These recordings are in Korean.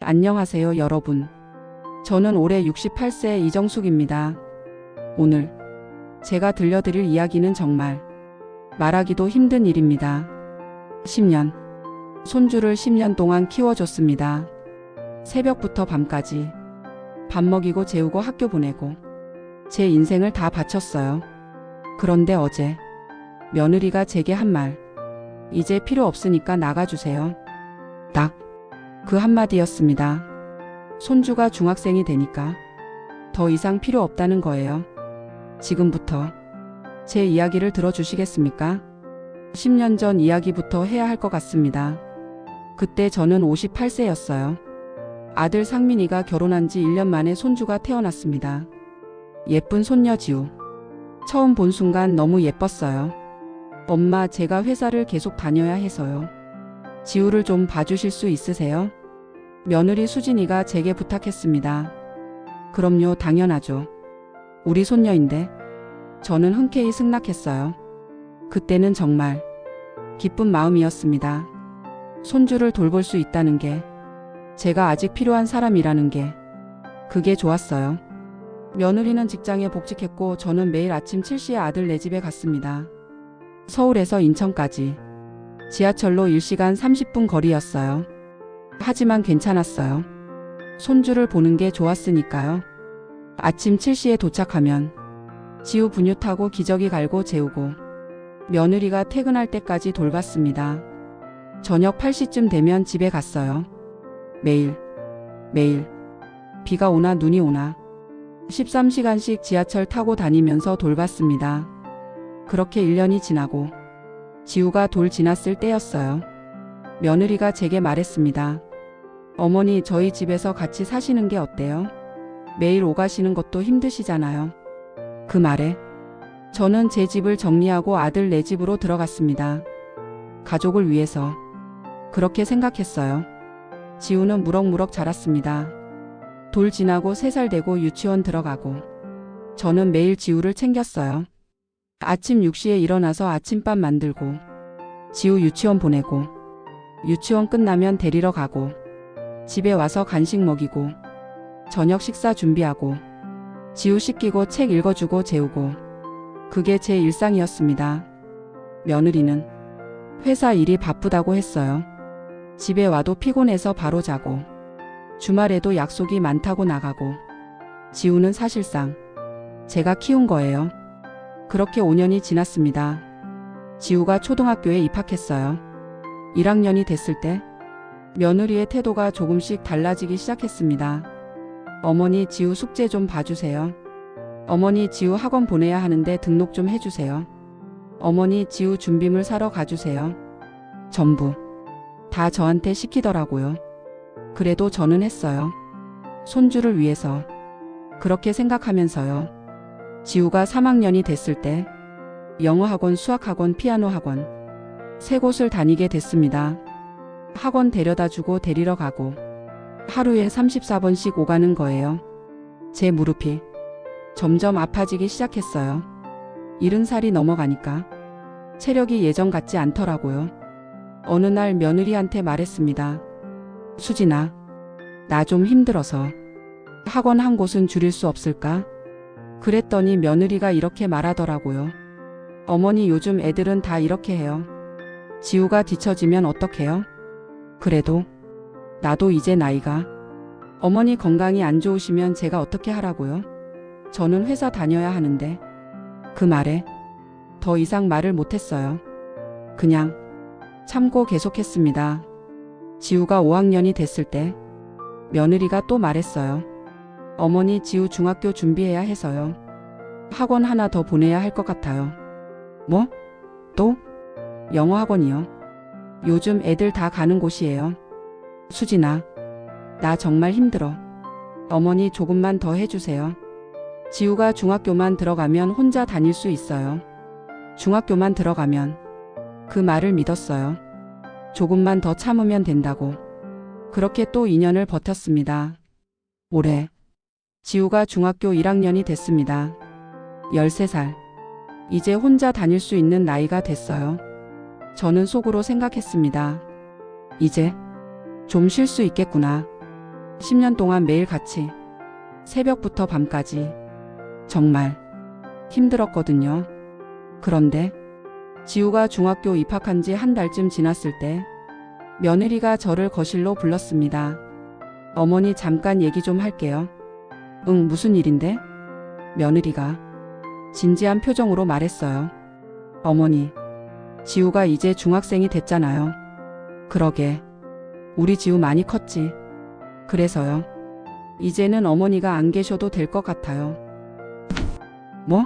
안녕하세요, 여러분. 저는 올해 68세 이정숙입니다. 오늘 제가 들려드릴 이야기는 정말 말하기도 힘든 일입니다. 10년. 손주를 10년 동안 키워줬습니다. 새벽부터 밤까지 밥 먹이고 재우고 학교 보내고 제 인생을 다 바쳤어요. 그런데 어제 며느리가 제게 한 말. 이제 필요 없으니까 나가주세요. 딱 그 한마디였습니다. 손주가 중학생이 되니까 더 이상 필요 없다는 거예요. 지금부터 제 이야기를 들어주시겠습니까? 10년 전 이야기부터 해야 할 것 같습니다. 그때 저는 58세였어요. 아들 상민이가 결혼한 지 1년 만에 손주가 태어났습니다. 예쁜 손녀 지우. 처음 본 순간 너무 예뻤어요. 엄마, 제가 회사를 계속 다녀야 해서요. 지우를 좀 봐주실 수 있으세요? 며느리 수진이가 제게 부탁했습니다. 그럼요, 당연하죠. 우리 손녀인데. 저는 흔쾌히 승낙했어요. 그때는 정말 기쁜 마음이었습니다. 손주를 돌볼 수 있다는 게, 제가 아직 필요한 사람이라는 게, 그게 좋았어요. 며느리는 직장에 복직했고 저는 매일 아침 7시에 아들 네 집에 갔습니다. 서울에서 인천까지 지하철로 1시간 30분 거리였어요. 하지만 괜찮았어요. 손주를 보는 게 좋았으니까요. 아침 7시에 도착하면 지우 분유 타고 기저귀 갈고 재우고 며느리가 퇴근할 때까지 돌봤습니다. 저녁 8시쯤 되면 집에 갔어요. 매일 비가 오나 눈이 오나 13시간씩 지하철 타고 다니면서 돌봤습니다. 그렇게 1년이 지나고 지우가 돌 지났을 때였어요. 며느리가 제게 말했습니다. 어머니, 저희 집에서 같이 사시는 게 어때요? 매일 오가시는 것도 힘드시잖아요. 그 말에 저는 제 집을 정리하고 아들 네 집으로 들어갔습니다. 가족을 위해서 그렇게 생각했어요. 지우는 무럭무럭 자랐습니다. 돌 지나고 3살 되고 유치원 들어가고 저는 매일 지우를 챙겼어요. 아침 6시에 일어나서 아침밥 만들고 지우 유치원 보내고 유치원 끝나면 데리러 가고 집에 와서 간식 먹이고 저녁 식사 준비하고 지우 씻기고 책 읽어주고 재우고, 그게 제 일상이었습니다. 며느리는 회사 일이 바쁘다고 했어요. 집에 와도 피곤해서 바로 자고 주말에도 약속이 많다고 나가고. 지우는 사실상 제가 키운 거예요. 그렇게 5년이 지났습니다. 지우가 초등학교에 입학했어요. 1학년이 됐을 때 며느리의 태도가 조금씩 달라지기 시작했습니다. 어머니, 지우 숙제 좀 봐주세요. 어머니, 지우 학원 보내야 하는데 등록 좀 해주세요. 어머니, 지우 준비물 사러 가주세요. 전부 다 저한테 시키더라고요. 그래도 저는 했어요. 손주를 위해서. 그렇게 생각하면서요. 지우가 3학년이 됐을 때 영어학원, 수학학원, 피아노학원 3곳을 다니게 됐습니다. 학원 데려다주고 데리러 가고 하루에 34번씩 오가는 거예요. 제 무릎이 점점 아파지기 시작했어요. 70살이 넘어가니까 체력이 예전 같지 않더라고요. 어느 날 며느리한테 말했습니다. 수진아, 나 좀 힘들어서 학원 한 곳은 줄일 수 없을까? 그랬더니 며느리가 이렇게 말하더라고요. 어머니, 요즘 애들은 다 이렇게 해요. 지우가 뒤처지면 어떡해요? 그래도 나도 이제 나이가. 어머니 건강이 안 좋으시면 제가 어떻게 하라고요? 저는 회사 다녀야 하는데. 그 말에 더 이상 말을 못했어요. 그냥 참고 계속했습니다. 지우가 5학년이 됐을 때 며느리가 또 말했어요. 어머니, 지우 중학교 준비해야 해서요. 학원 하나 더 보내야 할 것 같아요. 뭐? 또? 영어 학원이요. 요즘 애들 다 가는 곳이에요. 수진아, 나 정말 힘들어. 어머니, 조금만 더 해주세요. 지우가 중학교만 들어가면 혼자 다닐 수 있어요. 중학교만 들어가면. 그 말을 믿었어요. 조금만 더 참으면 된다고. 그렇게 또 2년을 버텼습니다. 올해 지우가 중학교 1학년이 됐습니다. 13살. 이제 혼자 다닐 수 있는 나이가 됐어요. 저는 속으로 생각했습니다. 이제 좀 쉴 수 있겠구나. 10년 동안 매일 같이 새벽부터 밤까지 정말 힘들었거든요. 그런데 지우가 중학교 입학한 지 한 달쯤 지났을 때 며느리가 저를 거실로 불렀습니다. 어머니 잠깐 얘기 좀 할게요. 응, 무슨 일인데? 며느리가 진지한 표정으로 말했어요. 어머니, 지우가 이제 중학생이 됐잖아요. 그러게, 우리 지우 많이 컸지. 그래서요. 이제는 어머니가 안 계셔도 될 것 같아요. 뭐?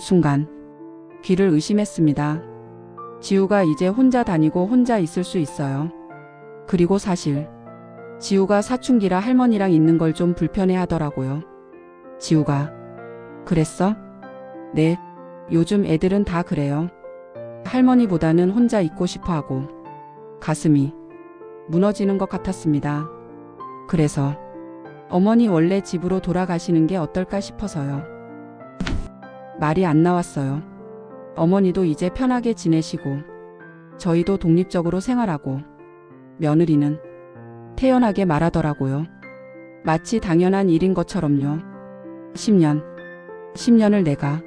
순간 귀를 의심했습니다. 지우가 이제 혼자 다니고 혼자 있을 수 있어요. 그리고 사실 지우가 사춘기라 할머니랑 있는 걸 좀 불편해 하더라고요. 지우가 그랬어? 네, 요즘 애들은 다 그래요. 할머니보다는 혼자 있고 싶어 하고 가슴이 무너지는 것 같았습니다. 그래서 어머니 원래 집으로 돌아가시는 게 어떨까 싶어서요. 말이 안 나왔어요. 어머니도 이제 편하게 지내시고 저희도 독립적으로 생활하고 며느리는 태연하게 말하더라고요. 마치 당연한 일인 것처럼요. 10년을 내가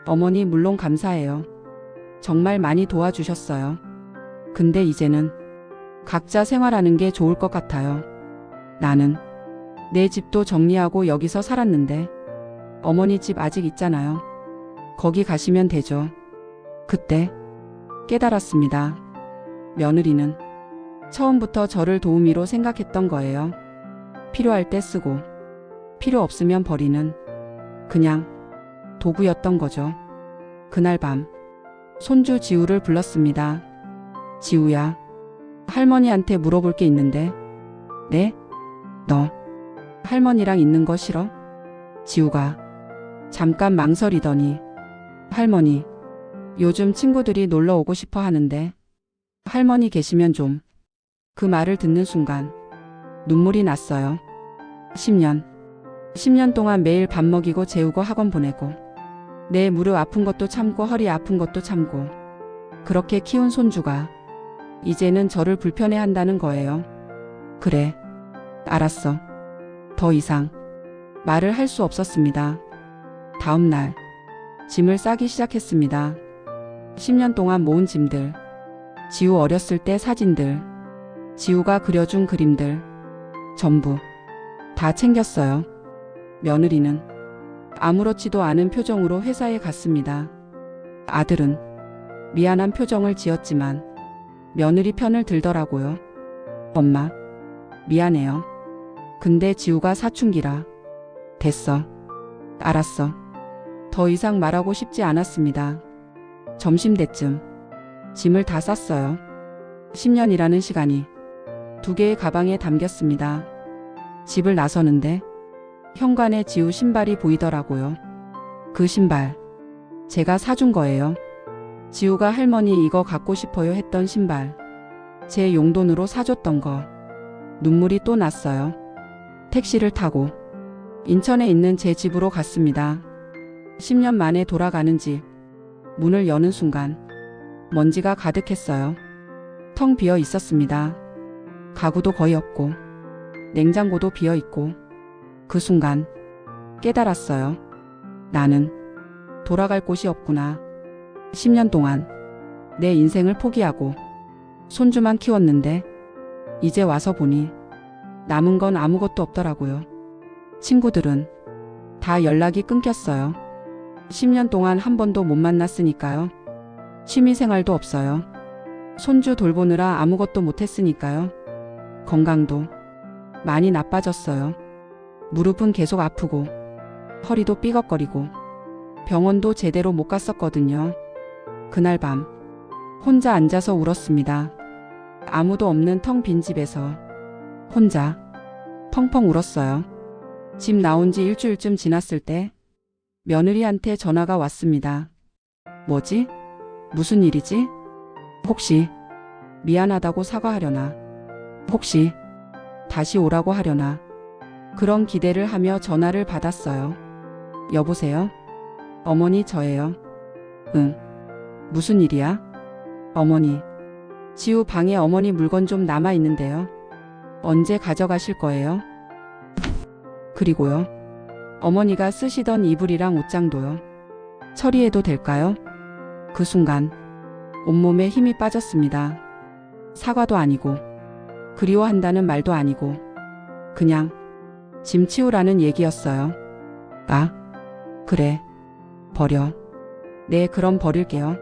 어머니 물론 감사해요. 정말 많이 도와주셨어요. 근데 이제는 각자 생활하는 게 좋을 것 같아요. 나는 내 집도 정리하고 여기서 살았는데 어머니 집 아직 있잖아요. 거기 가시면 되죠. 그때 깨달았습니다. 며느리는 처음부터 저를 도우미로 생각했던 거예요. 필요할 때 쓰고 필요 없으면 버리는 그냥 도구였던 거죠. 그날 밤 손주 지우를 불렀습니다. 지우야, 할머니한테 물어볼 게 있는데. 네? 너 할머니랑 있는 거 싫어? 지우가 잠깐 망설이더니 할머니, 요즘 친구들이 놀러 오고 싶어 하는데 할머니 계시면 좀. 그 말을 듣는 순간 눈물이 났어요. 10년 동안 매일 밥 먹이고 재우고 학원 보내고 내 무릎 아픈 것도 참고 허리 아픈 것도 참고 그렇게 키운 손주가 이제는 저를 불편해 한다는 거예요. 그래, 알았어. 더 이상 말을 할 수 없었습니다. 다음 날 짐을 싸기 시작했습니다. 10년 동안 모은 짐들, 지우 어렸을 때 사진들, 지우가 그려준 그림들 전부 다 챙겼어요. 며느리는 아무렇지도 않은 표정으로 회사에 갔습니다. 아들은 미안한 표정을 지었지만 며느리 편을 들더라고요. 엄마, 미안해요. 근데 지우가 사춘기라. 됐어. 알았어. 더 이상 말하고 싶지 않았습니다. 점심때쯤 짐을 다 쌌어요. 10년이라는 시간이 2개의 가방에 담겼습니다. 집을 나서는데 현관에 지우 신발이 보이더라고요. 그 신발 제가 사준 거예요. 지우가 할머니 이거 갖고 싶어요 했던 신발. 제 용돈으로 사줬던 거. 눈물이 또 났어요. 택시를 타고 인천에 있는 제 집으로 갔습니다. 10년 만에 돌아가는 집. 문을 여는 순간 먼지가 가득했어요. 텅 비어 있었습니다. 가구도 거의 없고 냉장고도 비어 있고 그 순간 깨달았어요. 나는 돌아갈 곳이 없구나. 10년 동안 내 인생을 포기하고 손주만 키웠는데 이제 와서 보니 남은 건 아무것도 없더라고요. 친구들은 다 연락이 끊겼어요. 10년 동안 한 번도 못 만났으니까요. 취미생활도 없어요. 손주 돌보느라 아무것도 못했으니까요. 건강도 많이 나빠졌어요. 무릎은 계속 아프고 허리도 삐걱거리고 병원도 제대로 못 갔었거든요. 그날 밤 혼자 앉아서 울었습니다. 아무도 없는 텅 빈 집에서 혼자 펑펑 울었어요. 집 나온 지 일주일쯤 지났을 때 며느리한테 전화가 왔습니다. 뭐지? 무슨 일이지? 혹시 미안하다고 사과하려나? 혹시 다시 오라고 하려나? 그런 기대를 하며 전화를 받았어요. 여보세요? 어머니 저예요. 응. 무슨 일이야? 어머니. 지우 방에 어머니 물건 좀 남아 있는데요. 언제 가져가실 거예요? 그리고요. 어머니가 쓰시던 이불이랑 옷장도요. 처리해도 될까요? 그 순간 온몸에 힘이 빠졌습니다. 사과도 아니고 그리워한다는 말도 아니고 그냥 짐 치우라는 얘기였어요. 아, 그래. 버려. 네, 그럼 버릴게요.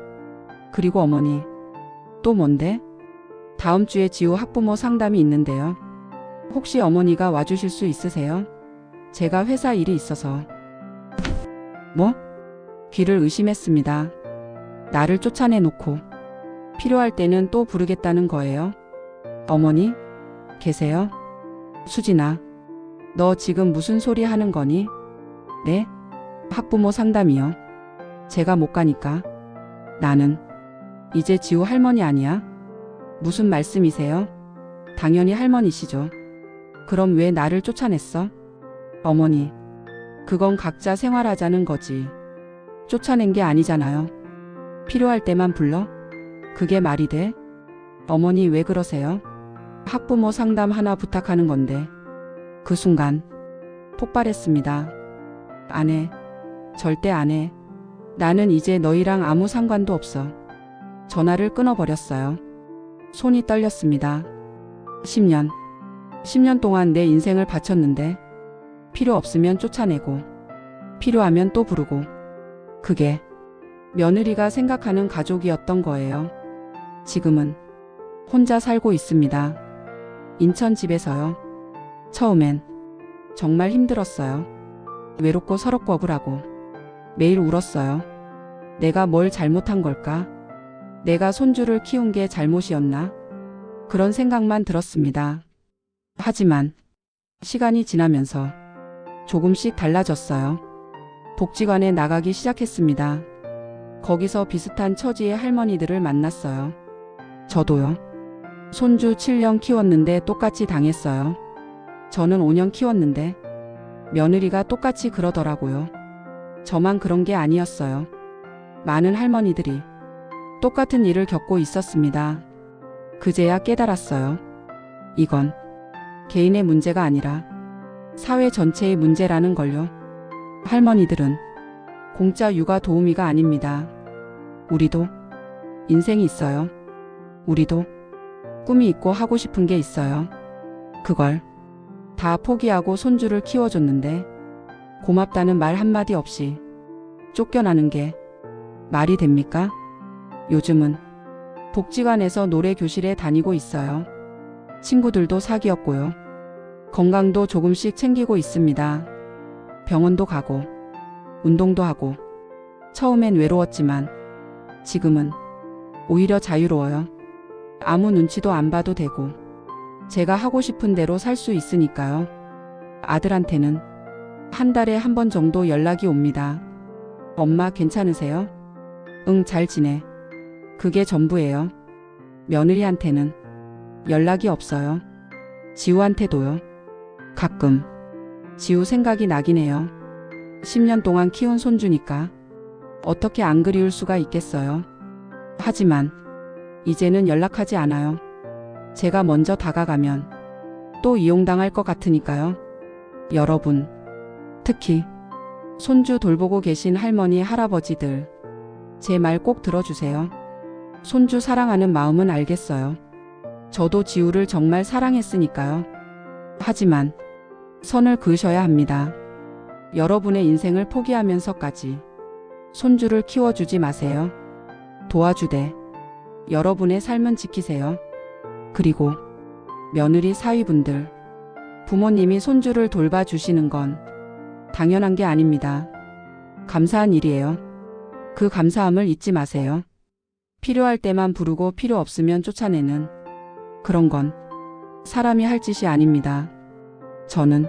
그리고 어머니. 또 뭔데? 다음 주에 지우 학부모 상담이 있는데요. 혹시 어머니가 와주실 수 있으세요? 제가 회사 일이 있어서. 뭐? 귀를 의심했습니다. 나를 쫓아내놓고 필요할 때는 또 부르겠다는 거예요. 어머니? 계세요? 수진아, 너 지금 무슨 소리 하는 거니? 네? 학부모 상담이요. 제가 못 가니까. 나는 이제 지우 할머니 아니야? 무슨 말씀이세요? 당연히 할머니시죠. 그럼 왜 나를 쫓아냈어? 어머니, 그건 각자 생활하자는 거지. 쫓아낸 게 아니잖아요. 필요할 때만 불러? 그게 말이 돼? 어머니 왜 그러세요? 학부모 상담 하나 부탁하는 건데. 그 순간 폭발했습니다. 안 해. 절대 안 해. 나는 이제 너희랑 아무 상관도 없어. 전화를 끊어버렸어요. 손이 떨렸습니다. 10년 동안 내 인생을 바쳤는데 필요 없으면 쫓아내고 필요하면 또 부르고 그게 며느리가 생각하는 가족이었던 거예요. 지금은 혼자 살고 있습니다. 인천 집에서요. 처음엔 정말 힘들었어요. 외롭고 서럽고 억울하고 매일 울었어요. 내가 뭘 잘못한 걸까? 내가 손주를 키운 게 잘못이었나? 그런 생각만 들었습니다. 하지만 시간이 지나면서 조금씩 달라졌어요. 복지관에 나가기 시작했습니다. 거기서 비슷한 처지의 할머니들을 만났어요. 저도요. 손주 7년 키웠는데 똑같이 당했어요. 저는 5년 키웠는데 며느리가 똑같이 그러더라고요. 저만 그런 게 아니었어요. 많은 할머니들이 똑같은 일을 겪고 있었습니다. 그제야 깨달았어요. 이건 개인의 문제가 아니라 사회 전체의 문제라는 걸요. 할머니들은 공짜 육아 도우미가 아닙니다. 우리도 인생이 있어요. 우리도 꿈이 있고 하고 싶은 게 있어요. 그걸 다 포기하고 손주를 키워줬는데 고맙다는 말 한마디 없이 쫓겨나는 게 말이 됩니까? 요즘은 복지관에서 노래 교실에 다니고 있어요. 친구들도 사귀었고요. 건강도 조금씩 챙기고 있습니다. 병원도 가고 운동도 하고 처음엔 외로웠지만 지금은 오히려 자유로워요. 아무 눈치도 안 봐도 되고 제가 하고 싶은 대로 살 수 있으니까요. 아들한테는 한 달에 한 번 정도 연락이 옵니다. 엄마 괜찮으세요? 응, 잘 지내. 그게 전부예요. 며느리한테는 연락이 없어요. 지우한테도요. 가끔 지우 생각이 나긴 해요. 10년 동안 키운 손주니까 어떻게 안 그리울 수가 있겠어요. 하지만 이제는 연락하지 않아요. 제가 먼저 다가가면 또 이용당할 것 같으니까요. 여러분, 특히 손주 돌보고 계신 할머니, 할아버지들, 제 말 꼭 들어주세요. 손주 사랑하는 마음은 알겠어요. 저도 지우를 정말 사랑했으니까요. 하지만 선을 그으셔야 합니다. 여러분의 인생을 포기하면서까지 손주를 키워주지 마세요. 도와주되 여러분의 삶은 지키세요. 그리고 며느리 사위분들, 부모님이 손주를 돌봐주시는 건 당연한 게 아닙니다. 감사한 일이에요. 그 감사함을 잊지 마세요. 필요할 때만 부르고 필요 없으면 쫓아내는 그런 건 사람이 할 짓이 아닙니다. 저는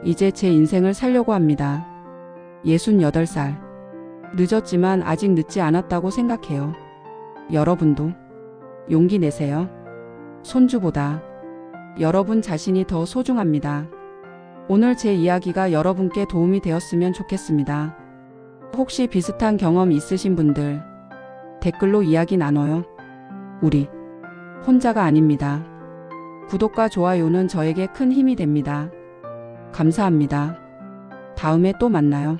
이제 제 인생을 살려고 합니다. 68살. 늦었지만 아직 늦지 않았다고 생각해요. 여러분도 용기 내세요. 손주보다 여러분 자신이 더 소중합니다. 오늘 제 이야기가 여러분께 도움이 되었으면 좋겠습니다. 혹시 비슷한 경험 있으신 분들 댓글로 이야기 나눠요. 우리 혼자가 아닙니다. 구독과 좋아요는 저에게 큰 힘이 됩니다. 감사합니다. 다음에 또 만나요.